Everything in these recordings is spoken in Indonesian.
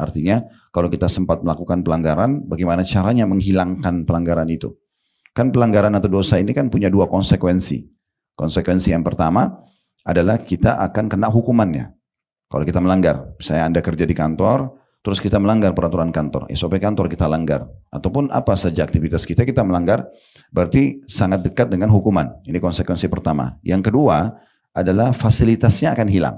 Artinya kalau kita sempat melakukan pelanggaran, bagaimana caranya menghilangkan pelanggaran itu. Kan pelanggaran atau dosa ini kan punya dua konsekuensi. Konsekuensi yang pertama adalah kita akan kena hukumannya. Kalau kita melanggar, misalnya Anda kerja di kantor, terus kita melanggar peraturan kantor, SOP kantor kita langgar, ataupun apa saja aktivitas kita melanggar, berarti sangat dekat dengan hukuman. Ini konsekuensi pertama. Yang kedua adalah fasilitasnya akan hilang.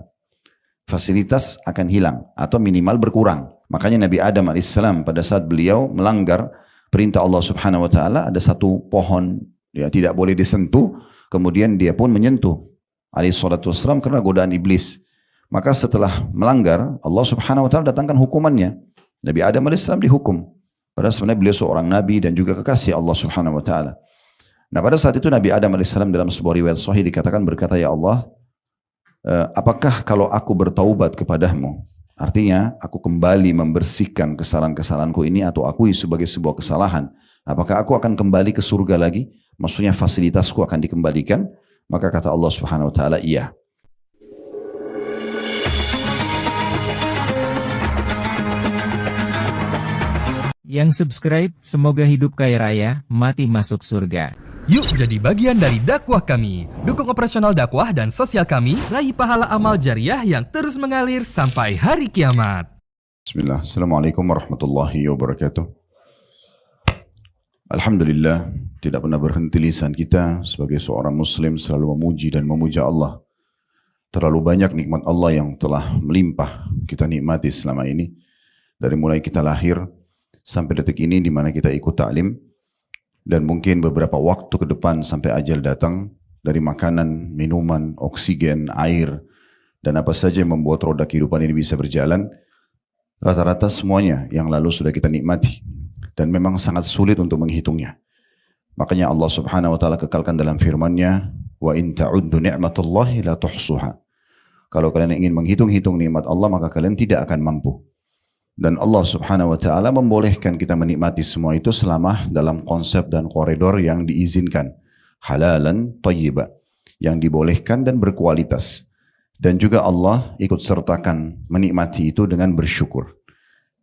Fasilitas akan hilang atau minimal berkurang. Makanya Nabi Adam alaihissalam pada saat beliau melanggar perintah Allah Subhanahu wa taala, ada satu pohon ya tidak boleh disentuh, kemudian dia pun menyentuh alaihissalatu wassalam karena godaan iblis. Maka setelah melanggar, Allah Subhanahu wa taala datangkan hukumannya. Nabi Adam alaihissalam dihukum. Padahal sebenarnya beliau seorang nabi dan juga kekasih Allah Subhanahu wa taala. Nah, pada saat itu Nabi Adam alaihissalam dalam sebuah riwayat sahih dikatakan berkata, ya Allah, apakah kalau aku bertaubat kepadamu, artinya aku kembali membersihkan kesalahan-kesalahanku ini atau akui sebagai sebuah kesalahan, apakah aku akan kembali ke surga lagi? Maksudnya fasilitasku akan dikembalikan? Maka kata Allah Subhanahu wa taala, iya. Yang subscribe, semoga hidup kaya raya, mati masuk surga. Yuk jadi bagian dari dakwah kami. Dukung operasional dakwah dan sosial kami, raih pahala amal jariah yang terus mengalir sampai hari kiamat. Bismillah. Assalamualaikum warahmatullahi wabarakatuh. Alhamdulillah, tidak pernah berhenti lisan kita sebagai seorang muslim selalu memuji dan memuja Allah. Terlalu banyak nikmat Allah yang telah melimpah kita nikmati selama ini. Dari mulai kita lahir sampai detik ini di mana kita ikut ta'lim, dan mungkin beberapa waktu ke depan sampai ajal datang, dari makanan, minuman, oksigen, air, dan apa saja yang membuat roda kehidupan ini bisa berjalan, rata-rata semuanya yang lalu sudah kita nikmati, dan memang sangat sulit untuk menghitungnya. Makanya Allah Subhanahu wa taala kekalkan dalam firman-Nya, wa in ta'uddu ni'matallahi la tuhsuha. Kalau kalian ingin menghitung-hitung nikmat Allah, maka kalian tidak akan mampu. Dan Allah Subhanahu wa taala membolehkan kita menikmati semua itu selama dalam konsep dan koridor yang diizinkan, halalan thayyiba, yang dibolehkan dan berkualitas. Dan juga Allah ikut sertakan menikmati itu dengan bersyukur.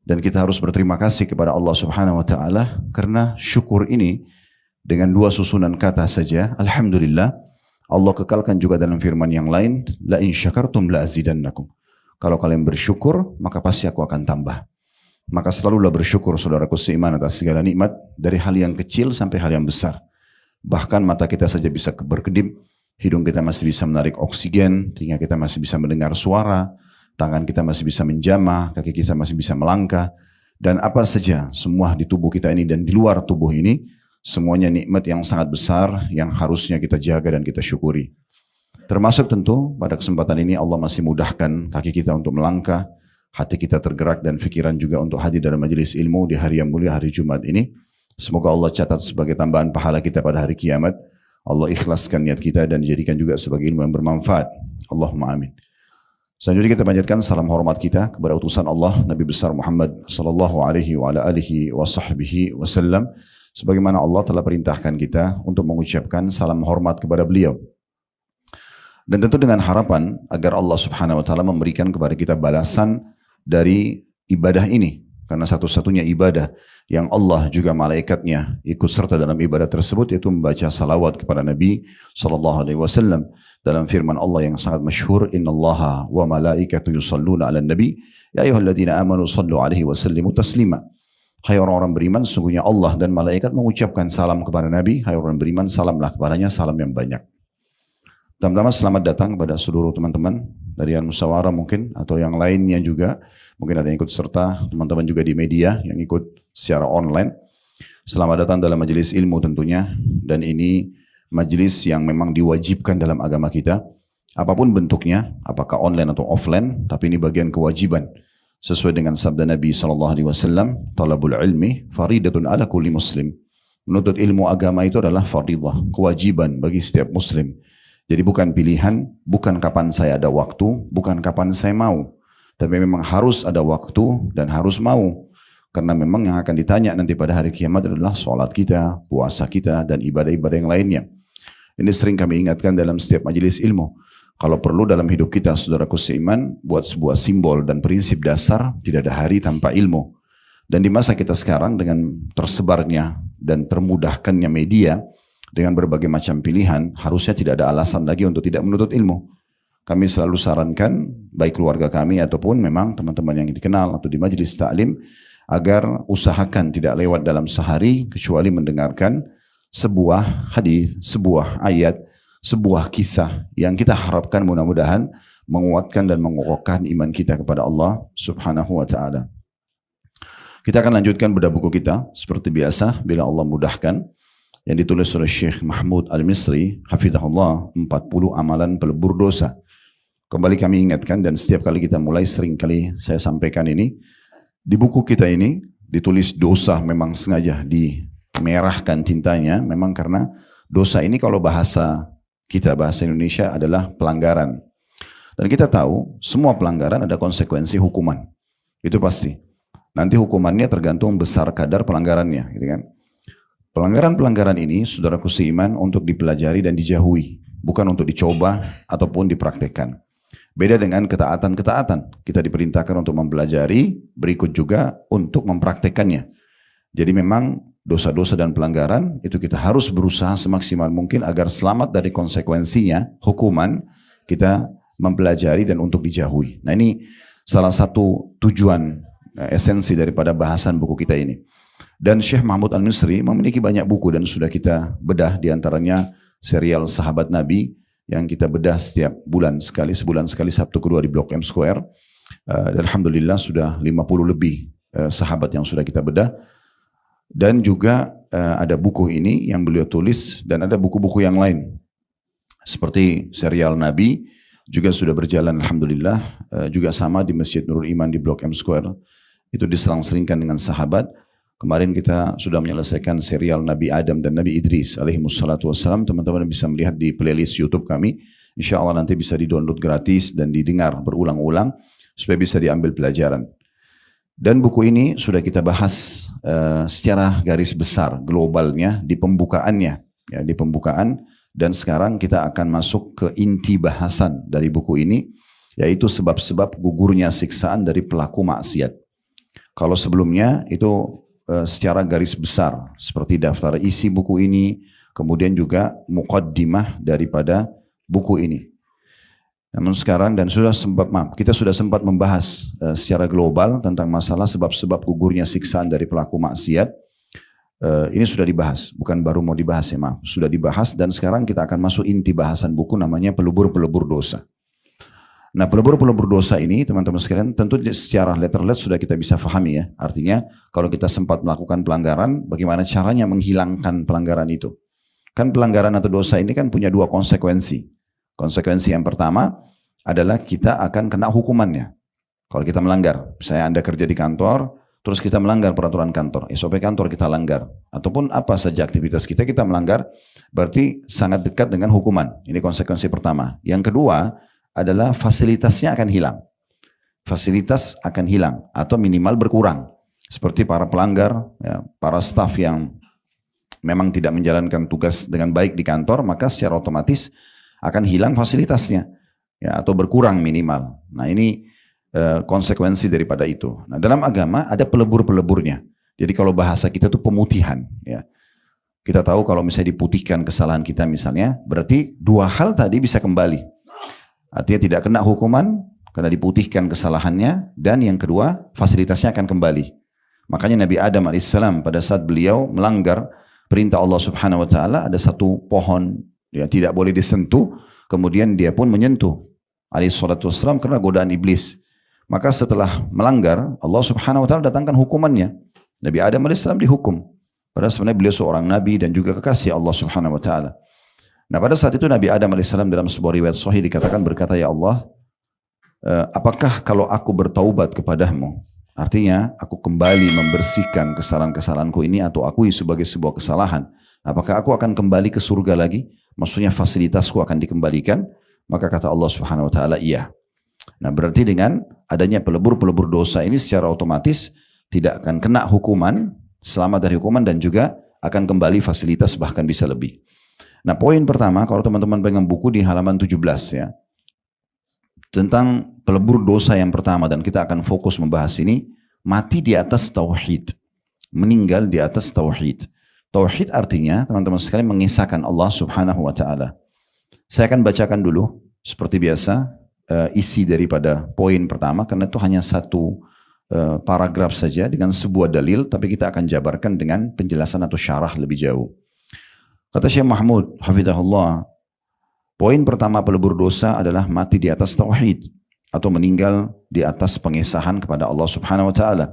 Dan kita harus berterima kasih kepada Allah Subhanahu wa taala karena syukur ini dengan dua susunan kata saja, alhamdulillah, Allah kekalkan juga dalam firman yang lain, la in syakartum la azidannakum. Kalau kalian bersyukur, maka pasti aku akan tambah. Maka selalulah bersyukur saudaraku seiman atas segala nikmat, dari hal yang kecil sampai hal yang besar. Bahkan mata kita saja bisa berkedip, hidung kita masih bisa menarik oksigen, telinga kita masih bisa mendengar suara, tangan kita masih bisa menjamah, kaki kita masih bisa melangkah, dan apa saja semua di tubuh kita ini dan di luar tubuh ini, semuanya nikmat yang sangat besar yang harusnya kita jaga dan kita syukuri. Termasuk tentu pada kesempatan ini Allah masih mudahkan kaki kita untuk melangkah, hati kita tergerak dan fikiran juga untuk hadir dalam majelis ilmu di hari yang mulia, hari Jumat ini. Semoga Allah catat sebagai tambahan pahala kita pada hari kiamat. Allah ikhlaskan niat kita dan dijadikan juga sebagai ilmu yang bermanfaat. Allahumma amin. Selanjutnya kita panjatkan salam hormat kita kepada utusan Allah Nabi besar Muhammad sallallahu alaihi wa ala alihi wa sahbihi wasallam, sebagaimana Allah telah perintahkan kita untuk mengucapkan salam hormat kepada beliau. Dan tentu dengan harapan agar Allah Subhanahu wa taala memberikan kepada kita balasan dari ibadah ini, karena satu-satunya ibadah yang Allah juga malaikatnya ikut serta dalam ibadah tersebut yaitu membaca salawat kepada Nabi sallallahu alaihi wasallam. Dalam firman Allah yang sangat masyhur, innallaha wa malaikatahu yusholluna 'alan nabi ya ayyuhalladzina amanu shallu 'alaihi wa sallimu taslima. Hai orang-orang beriman, sesungguhnya Allah dan malaikat mengucapkan salam kepada Nabi. Hai orang beriman, salamlah kepadanya salam yang banyak. Pertama-tama selamat datang kepada seluruh teman-teman dari Al-Musyawarah mungkin, atau yang lainnya juga. Mungkin ada yang ikut serta, teman-teman juga di media yang ikut secara online. Selamat datang dalam majelis ilmu tentunya. Dan ini majelis yang memang diwajibkan dalam agama kita. Apapun bentuknya, apakah online atau offline, tapi ini bagian kewajiban. Sesuai dengan sabda Nabi SAW, talabul ilmi faridatun ala kulli muslim. Menuntut ilmu agama itu adalah faridah, kewajiban bagi setiap muslim. Jadi bukan pilihan, bukan kapan saya ada waktu, bukan kapan saya mau. Tapi memang harus ada waktu dan harus mau. Karena memang yang akan ditanya nanti pada hari kiamat adalah sholat kita, puasa kita, dan ibadah-ibadah yang lainnya. Ini sering kami ingatkan dalam setiap majelis ilmu. Kalau perlu dalam hidup kita, saudaraku seiman, buat sebuah simbol dan prinsip dasar, tidak ada hari tanpa ilmu. Dan di masa kita sekarang dengan tersebarnya dan termudahkannya media, dengan berbagai macam pilihan, harusnya tidak ada alasan lagi untuk tidak menuntut ilmu. Kami selalu sarankan, baik keluarga kami ataupun memang teman-teman yang dikenal atau di majelis taklim, agar usahakan tidak lewat dalam sehari, kecuali mendengarkan sebuah hadis, sebuah ayat, sebuah kisah yang kita harapkan mudah-mudahan menguatkan dan mengokohkan iman kita kepada Allah Subhanahu wa taala. Kita akan lanjutkan bedah buku kita seperti biasa bila Allah mudahkan, yang ditulis oleh Syekh Mahmud Al-Misri hafizahullah, 40 amalan pelebur dosa. Kembali kami ingatkan, dan setiap kali kita mulai sering kali saya sampaikan ini, di buku kita ini ditulis dosa memang sengaja dimerahkan tintanya, memang karena dosa ini kalau bahasa kita, bahasa Indonesia adalah pelanggaran. Dan kita tahu semua pelanggaran ada konsekuensi hukuman. Itu pasti. Nanti hukumannya tergantung besar kadar pelanggarannya, gitu kan. Pelanggaran-pelanggaran ini, saudaraku seiman, untuk dipelajari dan dijauhi, bukan untuk dicoba ataupun dipraktekkan. Beda dengan ketaatan-ketaatan. Kita diperintahkan untuk mempelajari, berikut juga untuk mempraktekkannya. Jadi memang dosa-dosa dan pelanggaran itu kita harus berusaha semaksimal mungkin agar selamat dari konsekuensinya, hukuman, kita mempelajari dan untuk dijauhi. Nah, ini salah satu tujuan, esensi daripada bahasan buku kita ini. Dan Syekh Mahmud Al-Misri memiliki banyak buku dan sudah kita bedah, diantaranya serial Sahabat Nabi yang kita bedah setiap bulan sekali, sebulan sekali, Sabtu kedua di Blok M Square. Dan alhamdulillah sudah 50 lebih sahabat yang sudah kita bedah. Dan juga ada buku ini yang beliau tulis, dan ada buku-buku yang lain seperti serial Nabi juga sudah berjalan alhamdulillah, juga sama di Masjid Nurul Iman di Blok M Square, itu diselang-selingkan dengan sahabat. Kemarin kita sudah menyelesaikan serial Nabi Adam dan Nabi Idris alaihimussalatu wassalam. Teman-teman bisa melihat di playlist YouTube kami, insya Allah nanti bisa di-download gratis dan didengar berulang-ulang supaya bisa diambil pelajaran. Dan buku ini sudah kita bahas secara garis besar globalnya di pembukaannya, ya, di pembukaan. Dan sekarang kita akan masuk ke inti bahasan dari buku ini, yaitu sebab-sebab gugurnya siksaan dari pelaku maksiat. Kalau sebelumnya itu secara garis besar seperti daftar isi buku ini, kemudian juga muqaddimah daripada buku ini. Namun sekarang kita sudah sempat membahas secara global tentang masalah sebab-sebab gugurnya siksaan dari pelaku maksiat. Ini sudah dibahas, bukan baru mau dibahas ya, maaf. Sudah dibahas dan sekarang kita akan masuk inti bahasan buku, namanya pelebur-pelebur dosa. Nah, pelebur-pelebur dosa ini teman-teman sekalian tentu secara letter-let sudah kita bisa fahami ya. Artinya kalau kita sempat melakukan pelanggaran, bagaimana caranya menghilangkan pelanggaran itu. Kan pelanggaran atau dosa ini kan punya dua konsekuensi. Konsekuensi yang pertama adalah kita akan kena hukumannya. Kalau kita melanggar, misalnya Anda kerja di kantor, terus kita melanggar peraturan kantor, SOP kantor kita langgar, ataupun apa saja aktivitas kita melanggar, berarti sangat dekat dengan hukuman. Ini konsekuensi pertama. Yang kedua adalah fasilitasnya akan hilang. Fasilitas akan hilang atau minimal berkurang. Seperti para pelanggar, ya, para staf yang memang tidak menjalankan tugas dengan baik di kantor, maka secara otomatis akan hilang fasilitasnya, ya, atau berkurang minimal. Nah, ini konsekuensi daripada itu. Nah, dalam agama ada pelebur-peleburnya. Jadi kalau bahasa kita itu pemutihan, ya. Kita tahu kalau misalnya diputihkan kesalahan kita misalnya, berarti dua hal tadi bisa kembali. Artinya tidak kena hukuman karena diputihkan kesalahannya, dan yang kedua fasilitasnya akan kembali. Makanya Nabi Adam alaihissalam pada saat beliau melanggar perintah Allah Subhanahu wa taala, ada satu pohon yang tidak boleh disentuh, kemudian dia pun menyentuh alaihissalatu wassalam karena godaan iblis. Maka setelah melanggar, Allah Subhanahu wa taala datangkan hukumannya. Nabi Adam alaihissalam dihukum. Padahal sebenarnya beliau seorang nabi dan juga kekasih Allah Subhanahu wa taala. Nah, pada saat itu Nabi Adam alaihissalam dalam sebuah riwayat sahih dikatakan berkata, "Ya Allah, apakah kalau aku bertaubat kepadamu, artinya aku kembali membersihkan kesalahan-kesalahanku ini atau akui sebagai sebuah kesalahan, apakah aku akan kembali ke surga lagi? Maksudnya fasilitasku akan dikembalikan?" Maka kata Allah Subhanahu wa taala, "Iya." Nah, berarti dengan adanya pelebur-pelebur dosa ini secara otomatis tidak akan kena hukuman, selamat dari hukuman, dan juga akan kembali fasilitas, bahkan bisa lebih. Nah, poin pertama, kalau teman-teman pegang buku di halaman 17 ya. tentang pelebur dosa yang pertama, dan kita akan fokus membahas ini, mati di atas tauhid, meninggal di atas tauhid. Tauhid artinya teman-teman sekalian mengisahkan Allah subhanahu wa ta'ala. Saya akan bacakan dulu seperti biasa isi daripada poin pertama, karena itu hanya satu paragraf saja dengan sebuah dalil, tapi kita akan jabarkan dengan penjelasan atau syarah lebih jauh. Kata Syekh Mahmud hafizahullah, poin pertama pelebur dosa adalah mati di atas tauhid atau meninggal di atas pengesahan kepada Allah Subhanahu wa taala.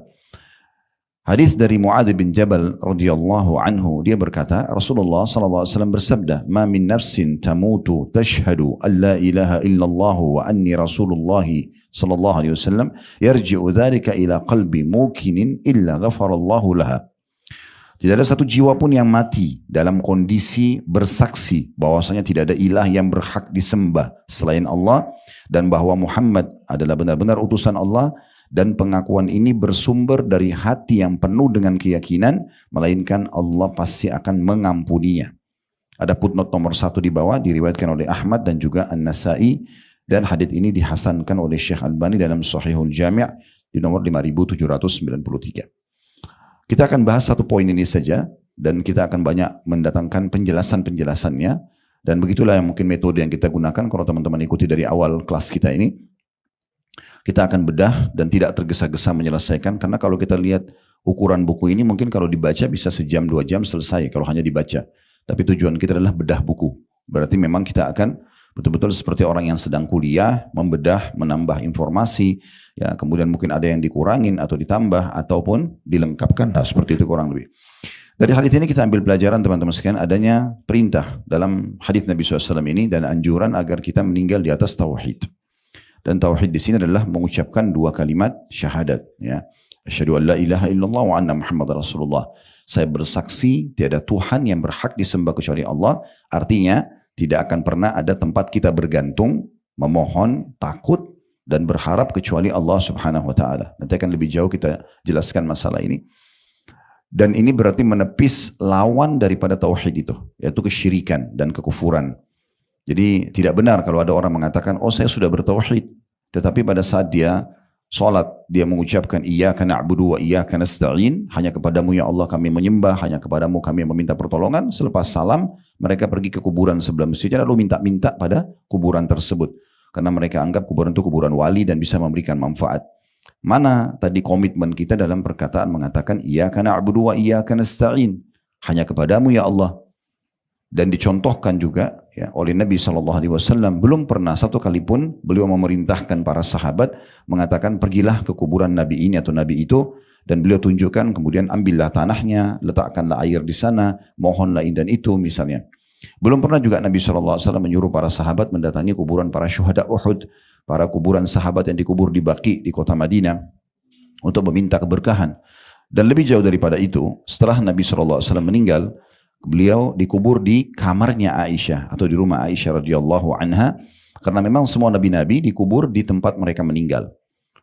Hadis dari Muadz bin Jabal radhiyallahu anhu, dia berkata, Rasulullah sallallahu alaihi wasallam bersabda, "Ma min nafsin tamutu tashhadu an la ilaha illallah wa anni Rasulullah sallallahu alaihi wasallam yarji'u dzalika ila qalbi mukinin illa ghafarallahu laha." Tidak ada satu jiwa pun yang mati dalam kondisi bersaksi bahwasanya tidak ada ilah yang berhak disembah selain Allah dan bahwa Muhammad adalah benar-benar utusan Allah, dan pengakuan ini bersumber dari hati yang penuh dengan keyakinan, melainkan Allah pasti akan mengampuninya. Ada footnote nomor 1 di bawah, diriwayatkan oleh Ahmad dan juga An-Nasai, dan hadits ini dihasankan oleh Syekh Albani dalam Sahihul Jami' di nomor 5793. Kita akan bahas satu poin ini saja, dan kita akan banyak mendatangkan penjelasan-penjelasannya, dan begitulah yang mungkin metode yang kita gunakan kalau teman-teman ikuti dari awal kelas kita ini. Kita akan bedah dan tidak tergesa-gesa menyelesaikan, karena kalau kita lihat ukuran buku ini mungkin kalau dibaca bisa sejam 2 jam selesai kalau hanya dibaca. Tapi tujuan kita adalah bedah buku. Berarti memang kita akan betul-betul seperti orang yang sedang kuliah, membedah, menambah informasi, ya, kemudian mungkin ada yang dikurangin atau ditambah ataupun dilengkapkan, nah, seperti itu kurang lebih. Dari hadits ini kita ambil pelajaran teman-teman sekalian, adanya perintah dalam hadits Nabi SAW ini dan anjuran agar kita meninggal di atas tauhid. Dan tauhid di sini adalah mengucapkan 2 kalimat syahadat, ya. Asyhadu an la ilaha illallah wa anna Muhammadar Rasulullah. Saya bersaksi tiada Tuhan yang berhak disembah kecuali Allah. Artinya tidak akan pernah ada tempat kita bergantung, memohon, takut dan berharap kecuali Allah Subhanahu wa taala. Nanti akan lebih jauh kita jelaskan masalah ini. Dan ini berarti menepis lawan daripada tauhid itu, yaitu kesyirikan dan kekufuran. Jadi tidak benar kalau ada orang mengatakan, oh saya sudah bertauhid, tetapi pada saat dia sholat, dia mengucapkan iyyaka na'budu wa iyyaka nasta'in, hanya kepadamu ya Allah kami menyembah, hanya kepadamu kami meminta pertolongan. Selepas salam, mereka pergi ke kuburan sebelah masjid lalu minta-minta pada kuburan tersebut. Karena mereka anggap kuburan itu kuburan wali dan bisa memberikan manfaat. Mana tadi komitmen kita dalam perkataan mengatakan iyyaka na'budu wa iyyaka nasta'in, hanya kepadamu ya Allah. Dan dicontohkan juga ya, oleh Nabi SAW, belum pernah satu kali pun beliau memerintahkan para sahabat mengatakan pergilah ke kuburan Nabi ini atau Nabi itu, dan beliau tunjukkan kemudian ambillah tanahnya, letakkanlah air di sana, mohonlah ini dan itu misalnya. Belum pernah juga Nabi SAW menyuruh para sahabat mendatangi kuburan para syuhada Uhud, para kuburan sahabat yang dikubur di Baqi di kota Madinah untuk meminta keberkahan. Dan lebih jauh daripada itu, setelah Nabi SAW meninggal, beliau dikubur di kamarnya Aisyah atau di rumah Aisyah radhiyallahu anha, karena memang semua nabi-nabi dikubur di tempat mereka meninggal.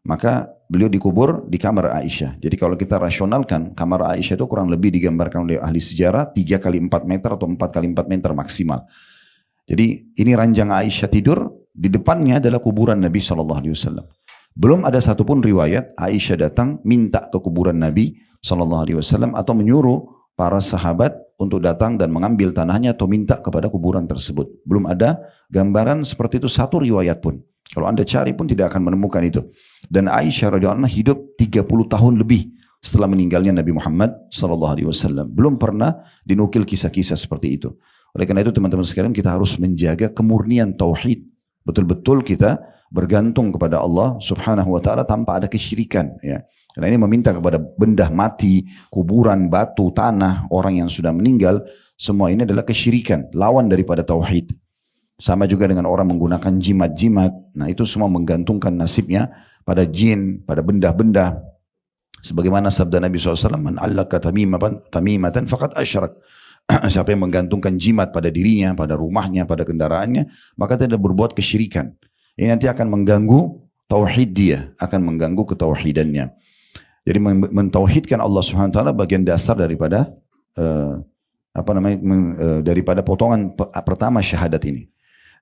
Maka beliau dikubur di kamar Aisyah. Jadi kalau kita rasionalkan, kamar Aisyah itu kurang lebih digambarkan oleh ahli sejarah 3 kali 4 meter atau 4 kali 4 meter maksimal. Jadi ini ranjang Aisyah tidur, di depannya adalah kuburan Nabi SAW. Belum ada satupun riwayat Aisyah datang minta ke kuburan Nabi SAW atau menyuruh para sahabat untuk datang dan mengambil tanahnya atau minta kepada kuburan tersebut. Belum ada gambaran seperti itu satu riwayat pun. Kalau anda cari pun tidak akan menemukan itu. Dan Aisyah radhiyallahu anha hidup 30 tahun lebih setelah meninggalnya Nabi Muhammad SAW. Belum pernah dinukil kisah-kisah seperti itu. Oleh karena itu teman-teman sekalian, kita harus menjaga kemurnian tauhid. Betul-betul kita bergantung kepada Allah Subhanahu wa taala tanpa ada kesyirikan, ya. Karena ini meminta kepada benda mati, kuburan, batu, tanah, orang yang sudah meninggal, semua ini adalah kesyirikan, lawan daripada tauhid. Sama juga dengan orang menggunakan jimat-jimat. Nah, itu semua menggantungkan nasibnya pada jin, pada benda-benda. Sebagaimana sabda Nabi SAW, "Man 'allaka tamimatan faqad asyrak." Siapa yang menggantungkan jimat pada dirinya, pada rumahnya, pada kendaraannya, maka tidak berbuat kesyirikan. Ini nanti akan mengganggu tauhid dia, akan mengganggu ketauhidannya. Jadi mentauhidkan Allah Subhanahu wa taala bagian dasar daripada daripada potongan pertama syahadat ini.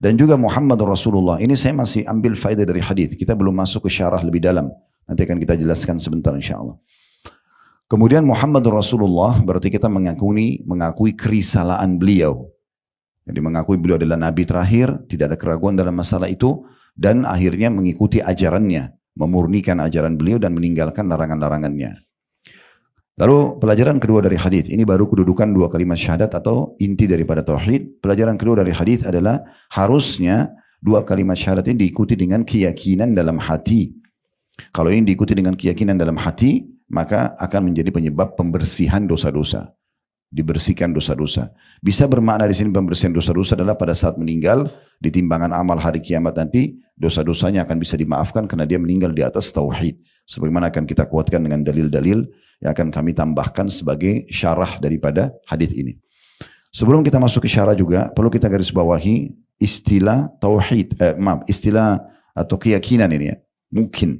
Dan juga Muhammad Rasulullah. Ini saya masih ambil faedah dari hadis. Kita belum masuk ke syarah lebih dalam. Nanti akan kita jelaskan sebentar insyaAllah. Kemudian Muhammad Rasulullah berarti kita mengakui kerisalaan beliau. Jadi mengakui beliau adalah Nabi terakhir, tidak ada keraguan dalam masalah itu, dan akhirnya mengikuti ajarannya, memurnikan ajaran beliau dan meninggalkan larangan-larangannya. Lalu pelajaran kedua dari hadis, ini baru kedudukan dua kalimat syahadat atau inti daripada tauhid. Pelajaran kedua dari hadis adalah harusnya dua kalimat syahadat ini diikuti dengan keyakinan dalam hati. Kalau ini diikuti dengan keyakinan dalam hati, maka akan menjadi penyebab pembersihan dosa-dosa. Dibersihkan dosa-dosa. Bisa bermakna di sini pembersihan dosa-dosa adalah pada saat meninggal di timbangan amal hari kiamat nanti dosa-dosanya akan bisa dimaafkan karena dia meninggal di atas tauhid. Sebagaimana akan kita kuatkan dengan dalil-dalil yang akan kami tambahkan sebagai syarah daripada hadis ini. Sebelum kita masuk ke syarah juga perlu kita garis bawahi istilah tauhid, istilah atau keyakinan ini ya. Mungkin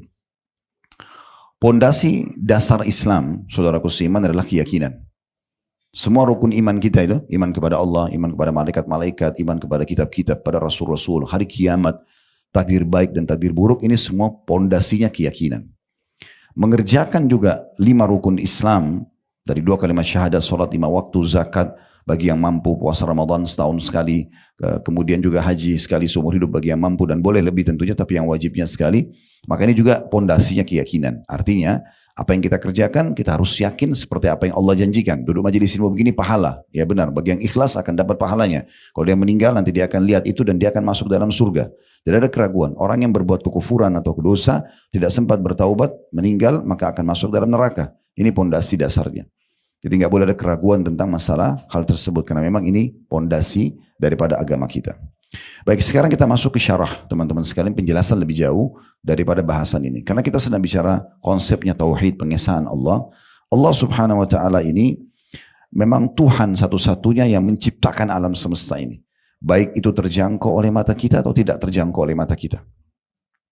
pondasi dasar Islam, saudaraku seiman, adalah keyakinan. Semua rukun iman kita itu, iman kepada Allah, iman kepada malaikat-malaikat, iman kepada kitab-kitab, pada rasul-rasul, hari kiamat, takdir baik dan takdir buruk, ini semua pondasinya keyakinan. Mengerjakan juga 5 rukun Islam, dari 2 kalimat syahadat, salat 5 waktu, zakat, bagi yang mampu, puasa Ramadan setahun sekali, kemudian juga haji sekali seumur hidup bagi yang mampu, dan boleh lebih tentunya, tapi yang wajibnya sekali. Maka ini juga pondasinya keyakinan. Artinya, apa yang kita kerjakan, kita harus yakin seperti apa yang Allah janjikan. Duduk majelis ilmu begini pahala. Ya benar, bagi yang ikhlas akan dapat pahalanya. Kalau dia meninggal, nanti dia akan lihat itu dan dia akan masuk dalam surga. Tidak ada keraguan. Orang yang berbuat kekufuran atau dosa, tidak sempat bertaubat, meninggal, maka akan masuk dalam neraka. Ini pondasi dasarnya. Jadi nggak boleh ada keraguan tentang masalah hal tersebut. Karena memang ini pondasi daripada agama kita. Baik, sekarang kita masuk ke syarah, teman-teman sekalian, penjelasan lebih jauh daripada bahasan ini. Karena kita sedang bicara konsepnya tauhid, pengesahan Allah. Allah subhanahu wa ta'ala ini memang Tuhan satu-satunya yang menciptakan alam semesta ini. Baik itu terjangkau oleh mata kita atau tidak terjangkau oleh mata kita.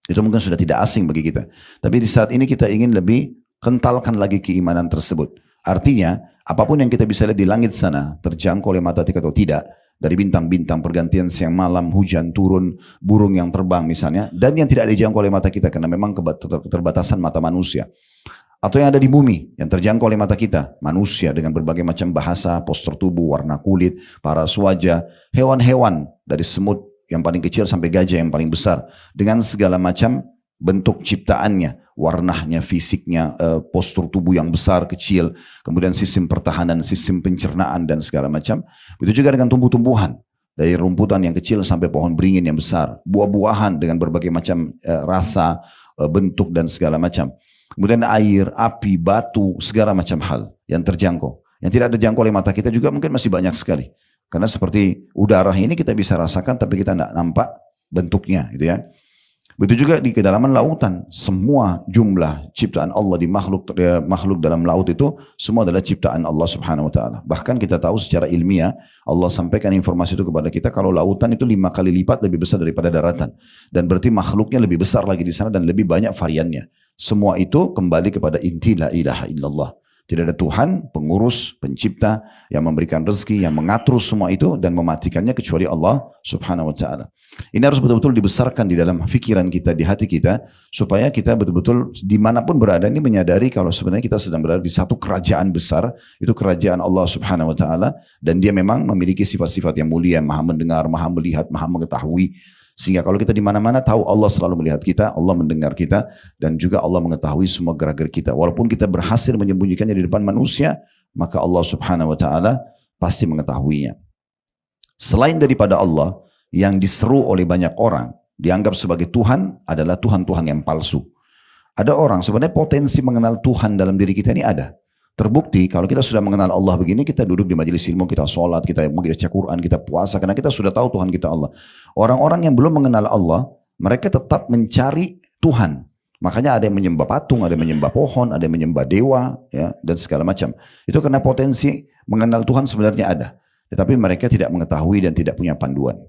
Itu mungkin sudah tidak asing bagi kita. Tapi di saat ini kita ingin lebih kentalkan lagi keimanan tersebut. Artinya, apapun yang kita bisa lihat di langit sana, terjangkau oleh mata kita atau tidak, dari bintang-bintang, pergantian siang malam, hujan turun, burung yang terbang misalnya, dan yang tidak dijangkau oleh mata kita karena memang keterbatasan mata manusia. Atau yang ada di bumi, yang terjangkau oleh mata kita, manusia dengan berbagai macam bahasa, postur tubuh, warna kulit, paras wajah, hewan-hewan dari semut yang paling kecil sampai gajah yang paling besar, dengan segala macam bentuk ciptaannya, warnanya, fisiknya, postur tubuh yang besar, kecil, kemudian sistem pertahanan, sistem pencernaan dan segala macam. Begitu juga dengan tumbuh-tumbuhan, dari rumputan yang kecil sampai pohon beringin yang besar, buah-buahan dengan berbagai macam rasa, bentuk dan segala macam. Kemudian air, api, batu, segala macam hal yang terjangkau. Yang tidak terjangkau oleh mata kita juga mungkin masih banyak sekali. Karena seperti udara ini kita bisa rasakan tapi kita tidak nampak bentuknya, gitu ya. Begitu juga di kedalaman lautan, semua jumlah ciptaan Allah di makhluk dalam laut itu semua adalah ciptaan Allah subhanahu wa ta'ala. Bahkan kita tahu secara ilmiah, Allah sampaikan informasi itu kepada kita kalau lautan itu 5 kali lipat lebih besar daripada daratan. Dan berarti makhluknya lebih besar lagi di sana dan lebih banyak variannya. Semua itu kembali kepada inti la ilaha illallah. Tidak ada Tuhan, pengurus, pencipta yang memberikan rezeki, yang mengatur semua itu dan mematikannya kecuali Allah subhanahu wa ta'ala. Ini harus betul-betul dibesarkan di dalam pikiran kita, di hati kita, supaya kita betul-betul dimanapun berada ini menyadari kalau sebenarnya kita sedang berada di satu kerajaan besar, itu kerajaan Allah subhanahu wa ta'ala, dan dia memang memiliki sifat-sifat yang mulia, maha mendengar, maha melihat, maha mengetahui. Sehingga kalau kita di mana-mana tahu Allah selalu melihat kita, Allah mendengar kita, dan juga Allah mengetahui semua gerak-gerik kita. Walaupun kita berhasil menyembunyikannya di depan manusia, maka Allah subhanahu wa ta'ala pasti mengetahuinya. Selain daripada Allah, yang diseru oleh banyak orang, dianggap sebagai Tuhan adalah Tuhan-Tuhan yang palsu. Ada orang sebenarnya potensi mengenal Tuhan dalam diri kita ini ada. Terbukti kalau kita sudah mengenal Allah begini, kita duduk di majelis ilmu, kita sholat, kita baca Quran, kita puasa, karena kita sudah tahu Tuhan kita Allah. Orang-orang yang belum mengenal Allah, mereka tetap mencari Tuhan. Makanya ada yang menyembah patung, ada yang menyembah pohon, ada yang menyembah dewa, ya, dan segala macam. Itu karena potensi mengenal Tuhan sebenarnya ada. Tetapi mereka tidak mengetahui dan tidak punya panduan.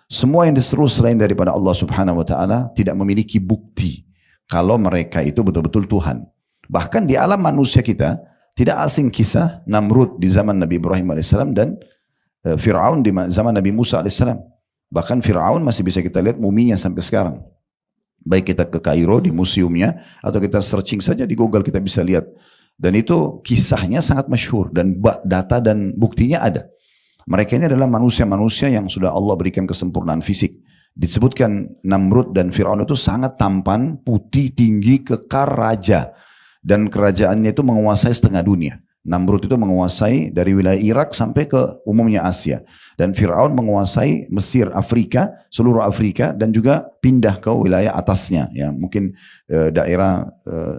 Semua yang diseru selain daripada Allah subhanahu wa ta'ala tidak memiliki bukti kalau mereka itu betul-betul Tuhan. Bahkan di alam manusia kita, tidak asing kisah Namrud di zaman Nabi Ibrahim AS dan Fir'aun di zaman Nabi Musa AS. Bahkan Fir'aun masih bisa kita lihat muminya sampai sekarang. Baik kita ke Kairo di museumnya, atau kita searching saja di Google kita bisa lihat. Dan itu kisahnya sangat masyhur dan data dan buktinya ada. Mereka ini adalah manusia-manusia yang sudah Allah berikan kesempurnaan fisik. Disebutkan Namrud dan Fir'aun itu sangat tampan, putih, tinggi, kekar raja. Dan kerajaannya itu menguasai setengah dunia. Namrud itu menguasai dari wilayah Irak sampai ke umumnya Asia. Dan Fir'aun menguasai Mesir, Afrika, seluruh Afrika, dan juga pindah ke wilayah atasnya. Ya, mungkin daerah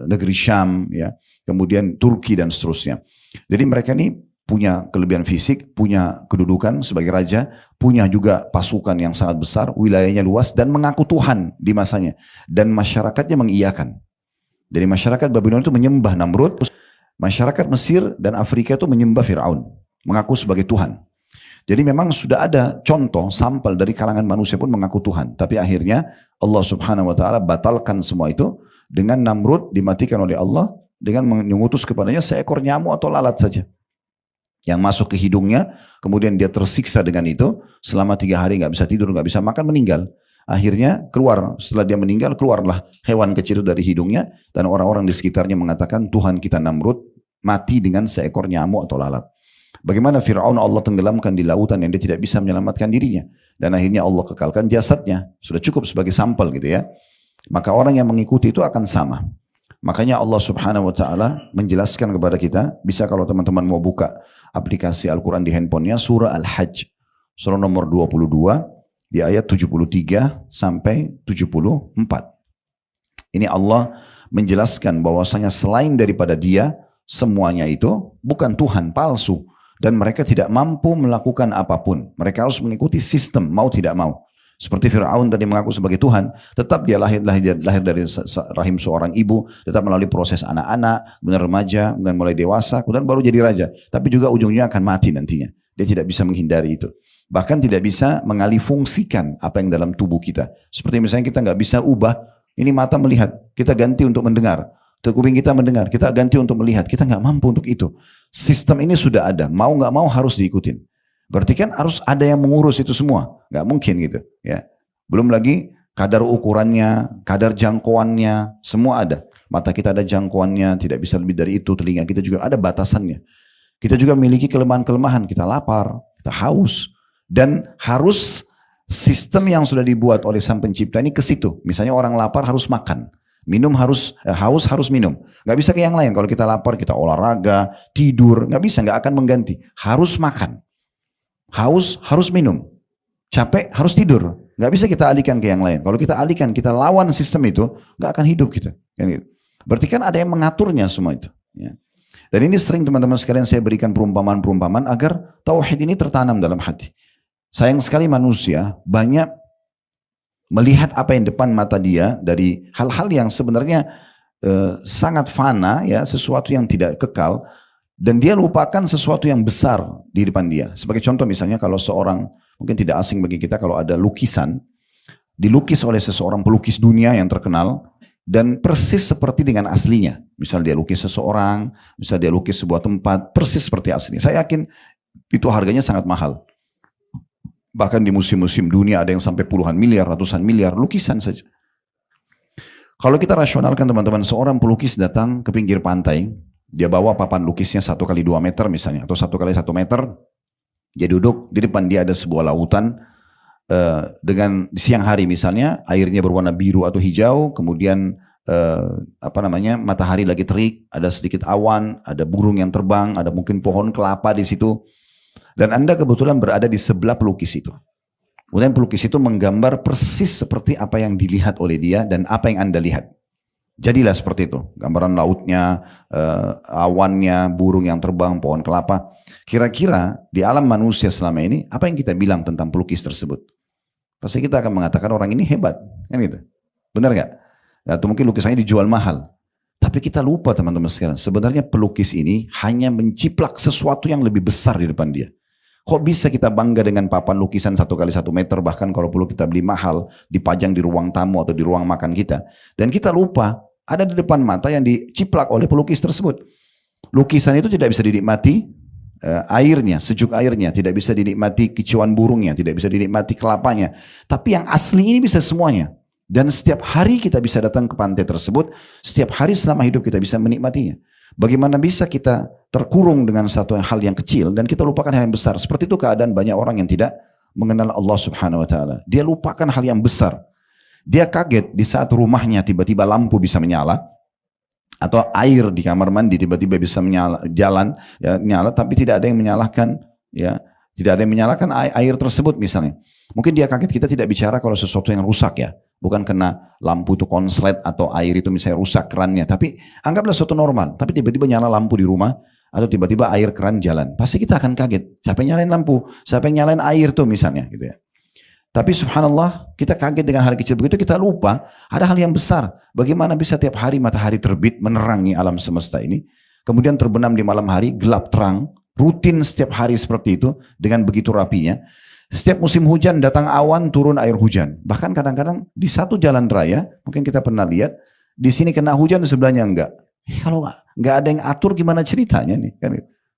negeri Syam, ya, kemudian Turki dan seterusnya. Jadi mereka ini punya kelebihan fisik, punya kedudukan sebagai raja, punya juga pasukan yang sangat besar, wilayahnya luas, dan mengaku Tuhan di masanya. Dan masyarakatnya mengiyakan. Jadi masyarakat Babylon itu menyembah Namrud, masyarakat Mesir dan Afrika itu menyembah Fir'aun, mengaku sebagai Tuhan. Jadi memang sudah ada contoh, sampel dari kalangan manusia pun mengaku Tuhan. Tapi akhirnya Allah subhanahu wa ta'ala batalkan semua itu dengan Namrud dimatikan oleh Allah dengan mengutus kepadanya seekor nyamuk atau lalat saja. Yang masuk ke hidungnya, kemudian dia tersiksa dengan itu, selama 3 hari nggak bisa tidur, nggak bisa makan, meninggal. Akhirnya keluar, setelah dia meninggal, keluarlah hewan kecil dari hidungnya, dan orang-orang di sekitarnya mengatakan, Tuhan kita Namrud mati dengan seekor nyamuk atau lalat. Bagaimana Fir'aun Allah tenggelamkan di lautan yang dia tidak bisa menyelamatkan dirinya. Dan akhirnya Allah kekalkan jasadnya, sudah cukup sebagai sampel gitu ya. Maka orang yang mengikuti itu akan sama. Makanya Allah subhanahu wa ta'ala menjelaskan kepada kita, bisa kalau teman-teman mau buka aplikasi Al-Quran di handphonenya, surah Al-Hajj, surah nomor 22, di ayat 73 sampai 74. Ini Allah menjelaskan bahwasanya selain daripada dia, semuanya itu bukan Tuhan, palsu. Dan mereka tidak mampu melakukan apapun. Mereka harus mengikuti sistem, mau tidak mau. Seperti Fir'aun tadi mengaku sebagai Tuhan, tetap dia lahir dari rahim seorang ibu, tetap melalui proses anak-anak, kemudian remaja, kemudian mulai dewasa, kemudian baru jadi raja. Tapi juga ujungnya akan mati nantinya. Dia tidak bisa menghindari itu. Bahkan tidak bisa mengalih fungsikan apa yang dalam tubuh kita. Seperti misalnya kita nggak bisa ubah, ini mata melihat, kita ganti untuk mendengar. Kuping kita mendengar, kita ganti untuk melihat. Kita nggak mampu untuk itu. Sistem ini sudah ada, mau nggak mau harus diikutin. Berarti kan harus ada yang mengurus itu semua. Nggak mungkin gitu. Ya. Belum lagi kadar ukurannya, kadar jangkauannya, semua ada. Mata kita ada jangkauannya, tidak bisa lebih dari itu. Telinga kita juga ada batasannya. Kita juga memiliki kelemahan-kelemahan. Kita lapar, kita haus. Dan harus sistem yang sudah dibuat oleh Sang Pencipta ini ke situ. Misalnya orang lapar harus makan. Minum harus, haus harus minum. Nggak bisa ke yang lain. Kalau kita lapar, kita olahraga, tidur. Nggak bisa, nggak akan mengganti. Harus makan. Haus harus minum. Capek harus tidur. Nggak bisa kita alihkan ke yang lain. Kalau kita alihkan, kita lawan sistem itu, nggak akan hidup kita. Berarti kan ada yang mengaturnya semua itu. Ya. Dan ini sering teman-teman sekalian saya berikan perumpamaan-perumpamaan agar tauhid ini tertanam dalam hati. Sayang sekali manusia banyak melihat apa yang depan mata dia dari hal-hal yang sebenarnya sangat fana, ya, sesuatu yang tidak kekal, dan dia lupakan sesuatu yang besar di depan dia. Sebagai contoh misalnya kalau seorang, mungkin tidak asing bagi kita kalau ada lukisan, dilukis oleh seseorang pelukis dunia yang terkenal, dan persis seperti dengan aslinya. Misal dia lukis seseorang, misal dia lukis sebuah tempat, persis seperti aslinya. Saya yakin itu harganya sangat mahal. Bahkan di museum-museum dunia ada yang sampai puluhan miliar, ratusan miliar, lukisan saja. Kalau kita rasionalkan teman-teman, seorang pelukis datang ke pinggir pantai, dia bawa papan lukisnya 1x2 meter misalnya, atau 1x1 meter, dia duduk, di depan dia ada sebuah lautan, dengan siang hari misalnya, airnya berwarna biru atau hijau, kemudian matahari lagi terik, ada sedikit awan, ada burung yang terbang, ada mungkin pohon kelapa di situ. Dan Anda kebetulan berada di sebelah pelukis itu. Kemudian pelukis itu menggambar persis seperti apa yang dilihat oleh dia dan apa yang Anda lihat. Jadilah seperti itu. Gambaran lautnya, awannya, burung yang terbang, pohon kelapa. Kira-kira di alam manusia selama ini, apa yang kita bilang tentang pelukis tersebut? Pasti kita akan mengatakan orang ini hebat. Kan gitu. Benar gak? Atau mungkin lukisannya dijual mahal. Tapi kita lupa teman-teman sekalian. Sebenarnya pelukis ini hanya menciplak sesuatu yang lebih besar di depan dia. Kok bisa kita bangga dengan papan lukisan 1x1 meter, bahkan kalau perlu kita beli mahal, dipajang di ruang tamu atau di ruang makan kita. Dan kita lupa, ada di depan mata yang diciplak oleh pelukis tersebut. Lukisan itu tidak bisa dinikmati airnya, sejuk airnya, tidak bisa dinikmati kicauan burungnya, tidak bisa dinikmati kelapanya. Tapi yang asli ini bisa semuanya. Dan setiap hari kita bisa datang ke pantai tersebut, setiap hari selama hidup kita bisa menikmatinya. Bagaimana bisa kita terkurung dengan satu hal yang kecil dan kita lupakan hal yang besar? Seperti itu keadaan banyak orang yang tidak mengenal Allah Subhanahu wa taala. Dia lupakan hal yang besar. Dia kaget di saat rumahnya tiba-tiba lampu bisa menyala, atau air di kamar mandi tiba-tiba bisa menyala, nyala, tapi tidak ada yang menyalakan, ya, tidak ada yang menyalakan air tersebut misalnya. Mungkin dia kaget. Kita tidak bicara kalau sesuatu yang rusak, ya, bukan karena lampu itu konslet atau air itu misalnya rusak kerannya, tapi anggaplah sesuatu normal, tapi tiba-tiba nyala lampu di rumah atau tiba-tiba air keran jalan, pasti kita akan kaget. Siapa yang nyalain lampu? Siapa yang nyalain air tuh misalnya, gitu ya. Tapi subhanallah, kita kaget dengan hal kecil begitu, kita lupa ada hal yang besar. Bagaimana bisa tiap hari matahari terbit menerangi alam semesta ini, kemudian terbenam di malam hari, gelap terang, rutin setiap hari seperti itu dengan begitu rapinya. Setiap musim hujan datang awan, turun air hujan. Bahkan kadang-kadang di satu jalan raya, mungkin kita pernah lihat, di sini kena hujan, di sebelahnya enggak. Kalau enggak ada yang atur, gimana ceritanya nih?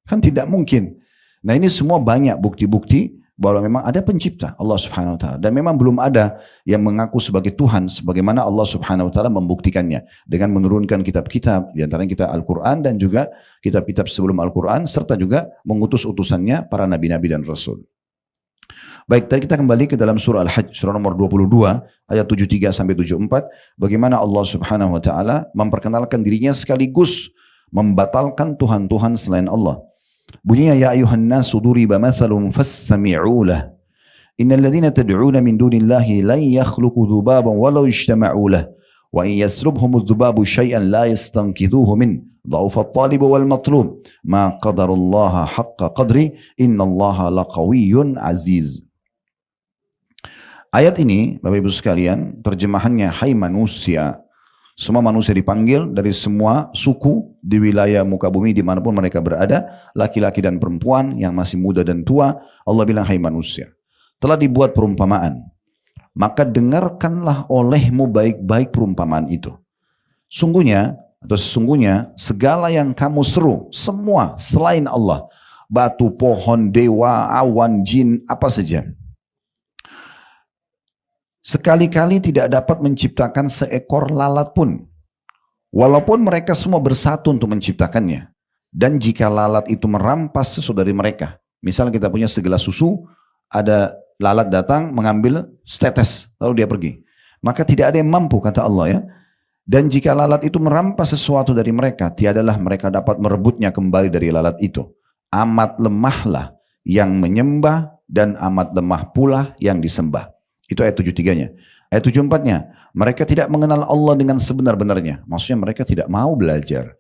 Kan tidak mungkin. Nah, ini semua banyak bukti-bukti bahwa memang ada pencipta, Allah Subhanahu wa taala, dan memang belum ada yang mengaku sebagai Tuhan sebagaimana Allah Subhanahu wa taala membuktikannya dengan menurunkan kitab-kitab, di antaranya kitab Al-Qur'an dan juga kitab-kitab sebelum Al-Qur'an, serta juga mengutus utusannya para nabi-nabi dan rasul. Baik, tadi kita kembali ke dalam surah Al-Hajj, surah nomor 22 ayat 73 sampai 74, bagaimana Allah Subhanahu wa taala memperkenalkan dirinya sekaligus membatalkan tuhan-tuhan selain Allah. Bunyinya, ya ayuhan nasu duriba mathalun fastami'u lah. Innal ladzina tad'una min dunillahi lan yakhluqu dhubaban walau ijtama'u lah. Wa in yaslubhum adh-dhubabu syai'an la yastanqidhuhu min dha'fa at-talib wal matlub. Ma qadarullaha haqqa qadri innallaha laqawiyyun aziz. Ayat ini, Bapak Ibu sekalian, terjemahannya, hai manusia. Semua manusia dipanggil dari semua suku di wilayah muka bumi dimanapun mereka berada, laki-laki dan perempuan yang masih muda dan tua. Allah bilang, hai manusia, telah dibuat perumpamaan, maka dengarkanlah olehmu baik-baik perumpamaan itu. Sungguhnya atau sesungguhnya segala yang kamu seru, semua selain Allah, batu, pohon, dewa, awan, jin, apa saja, sekali-kali tidak dapat menciptakan seekor lalat pun, walaupun mereka semua bersatu untuk menciptakannya. Dan jika lalat itu merampas sesuatu dari mereka, misal kita punya segelas susu, ada lalat datang mengambil setetes lalu dia pergi, maka tidak ada yang mampu, kata Allah, ya. Dan jika lalat itu merampas sesuatu dari mereka, tiadalah mereka dapat merebutnya kembali dari lalat itu. Amat lemahlah yang menyembah dan amat lemah pula yang disembah. Itu ayat 73-nya. Ayat 74-nya, mereka tidak mengenal Allah dengan sebenar-benarnya. Maksudnya mereka tidak mau belajar,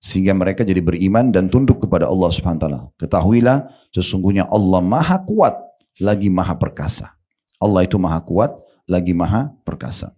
sehingga mereka jadi beriman dan tunduk kepada Allah Subhanahu wa taala. Ketahuilah, sesungguhnya Allah Maha Kuat lagi Maha Perkasa. Allah itu Maha Kuat lagi Maha Perkasa.